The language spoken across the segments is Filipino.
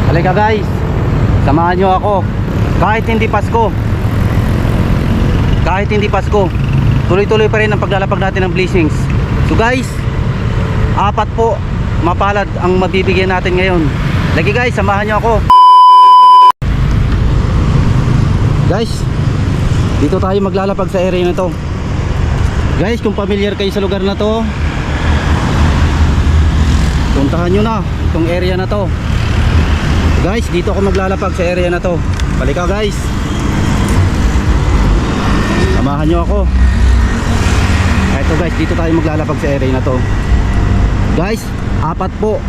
Halika guys, samahan nyo ako. Kahit hindi Pasko, tuloy-tuloy pa rin ang paglalapag natin ng blessings. So guys, 4 po mapalad ang mabibigyan natin ngayon. Lagi guys, samahan nyo ako. Guys, dito tayo maglalapag sa area na to. Guys, kung familiar kayo sa lugar na to, puntahan nyo na itong area na to. Guys, dito ako maglalapag sa area na to. Halika guys, samahan nyo ako. Ito guys, dito tayo maglalapag sa area na to. Guys, 4 po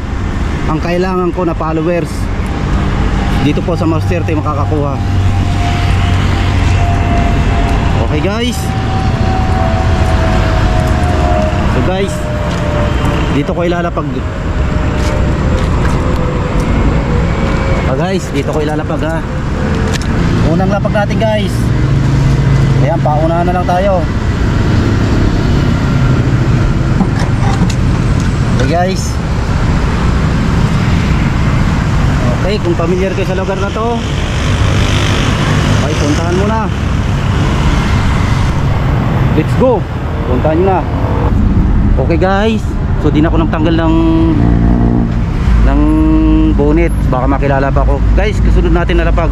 ang kailangan ko na followers. Dito po sa Master tayo makakakuha. Okay guys. So guys, dito ko ilalapag. Guys, dito ko ilalapag ha. Unang lapag natin guys. Ayan, paunahan na lang tayo. Okay guys. Okay, kung familiar kayo sa lugar na to, ay puntahan mo na. Let's go. Puntahan nyo na. Okay guys, so di na ako nagtanggal ng bonnet, baka makilala pa ako. Guys, kasunod natin na lapag.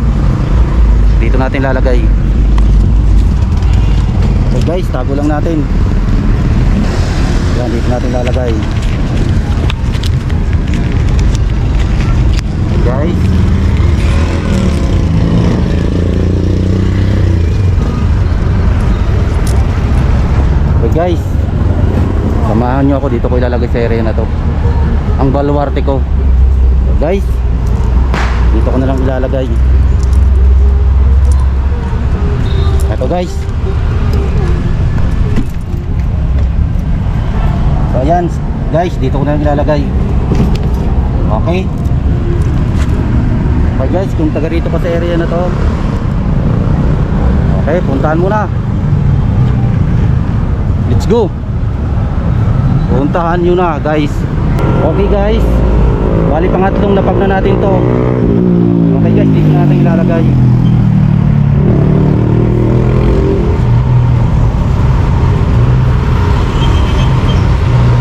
Dito natin lalagay. So guys, tago lang natin. Yan, dito natin lalagay. Guys, okay guys, samahan nyo ako. Dito ko ilalagay sa area na to ang baluarte ko. Guys, dito ko na lang ilalagay. Ito guys. So ayan guys, dito ko na lang ilalagay. Okay. Okay guys, kung taga rito ka sa area na to, okay, puntahan mo na. Let's go. Puntahan nyo na guys. Okay guys, bali pangatlong lapag na natin to. Okay guys, dito natin ilalagay.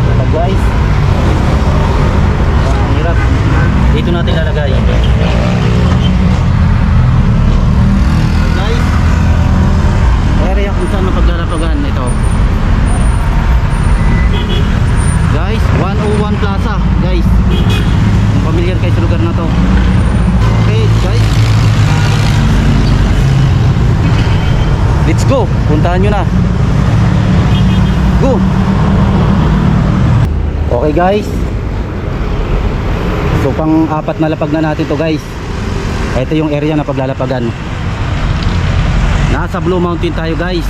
Lapag guys. Ang hirap. Dito natin ilalagay. Guys, area kung saan mapaglalapagan ito. Guys, 101 Plaza guys. Kung familiar kayo sa lugar na to. Okay guys, let's go. Puntahan nyo na. Go. Okay guys, so pang 4 na lapag na natin to guys. Ito yung area na paglalapagan. Nasa Blue Mountain tayo guys.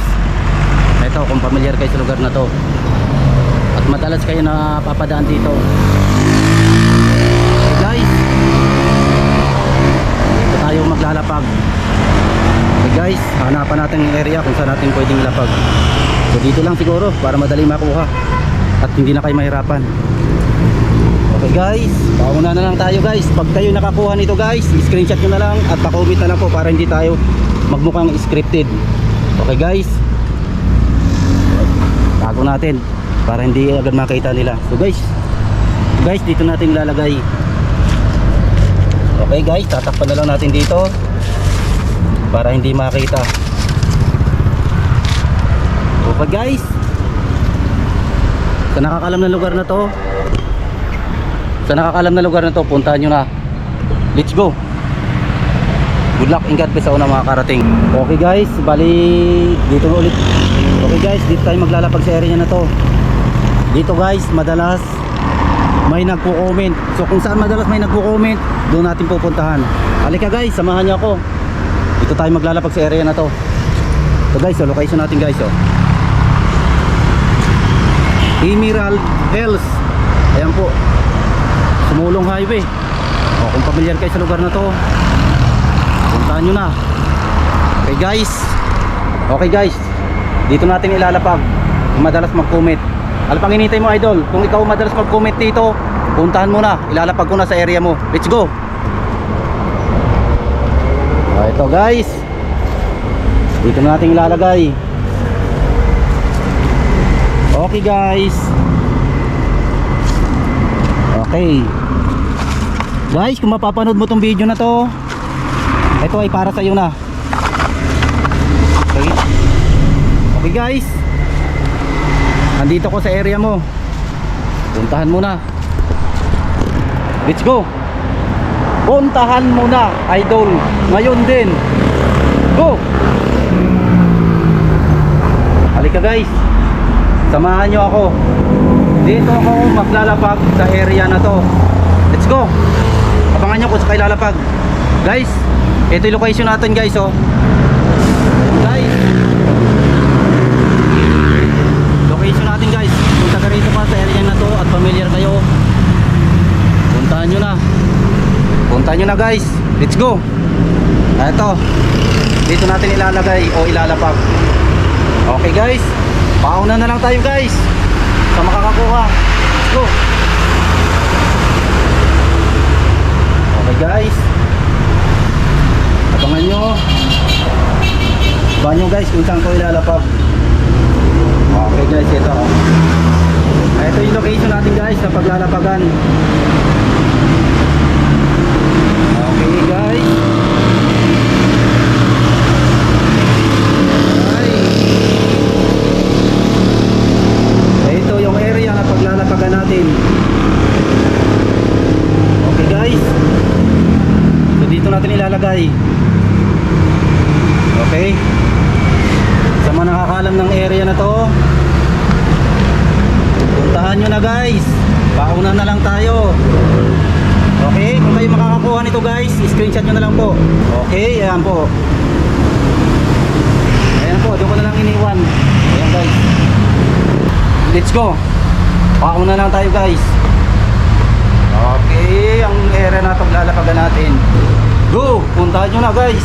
Ito, kung familiar kayo sa lugar na to at madalas kayo na papadaan dito. Okay guys, dito tayo maglalapag. Okay guys, hanapan natin yung area kung saan natin pwedeng ilapag. So dito lang siguro para madali makuha at hindi na kayo mahirapan. Okay guys, pauna na lang tayo guys. Pag kayo nakakuha nito guys, screenshot nyo na lang at pa-comment na lang po para hindi tayo magmukhang scripted. Okay guys, tago natin para hindi agad makita nila. So guys, dito natin ilalagay. Okay guys, tatakpan na lang natin dito para hindi makita. Okay guys, sa nakakalam na lugar na to, puntahan nyo na. Let's go. Good luck and God bless sa unang mga karating. Okay guys, bali dito ulit. Okay guys, dito tayo maglalapag sa area na to. Dito guys, madalas may nagko-comment. So kung saan madalas may nagko-comment, doon natin pupuntahan. Halika guys, samahan niyo ako. Dito tayo maglalapag sa area na to. So guys, so location natin guys, oh. Emerald Hills. Ayan po. Sumulong Highway. O, kung familiar kayo sa lugar na to, puntahan nyo na. Okay guys. Okay guys, dito natin ilalapag. Kung madalas mag-comment, ano pang hinihintay mo idol? Kung ikaw madalas mag-comment dito, puntahan mo na. Ilalapag ko na sa area mo. Let's go. Ito guys, dito na natin ilalagay. Okay guys. Okay guys, kung mapapanood mo tong video na to, ito ay para sa iyo na. Okay. Okay guys, nandito ko sa area mo. Puntahan mo na. Let's go. Puntahan mo na, idol. Ngayon din. Go. Halika guys, samahan nyo ako. Dito ako maglalapag sa area na to. Let's go. Abangan nyo kung sa kailalapag. Guys, ito yung location natin guys, oh. Guys, location natin guys. Kung taga rito pa sa area na to at familiar kayo, puntahan nyo na. Puntahan nyo na guys. Let's go. Ito, dito natin ilalagay o ilalapag. Okay guys, pauna na lang tayo guys sa makakakuha. Let's go. Okay guys, abangan nyo. Abangan nyo guys kung saan ko ilalapag. Okay guys, ito. Ito yung location natin guys sa paglalapagan. Okay guys. Ito yung area na paglalapagan natin. Okay guys, so dito natin ilalagay. Okay, sa mga nakakalam ng area na to, puntahan nyo na guys. Pauna na lang tayo. Okay, kung kayo makakakuha nito guys, screenshot nyo na lang po. Okay, ayan po. Ayan po, doon ko na lang iniwan. Ayan guys. Let's go. Pauna lang tayo guys. Okay, ang area na ito lalapagan natin. Go, puntahan nyo na guys.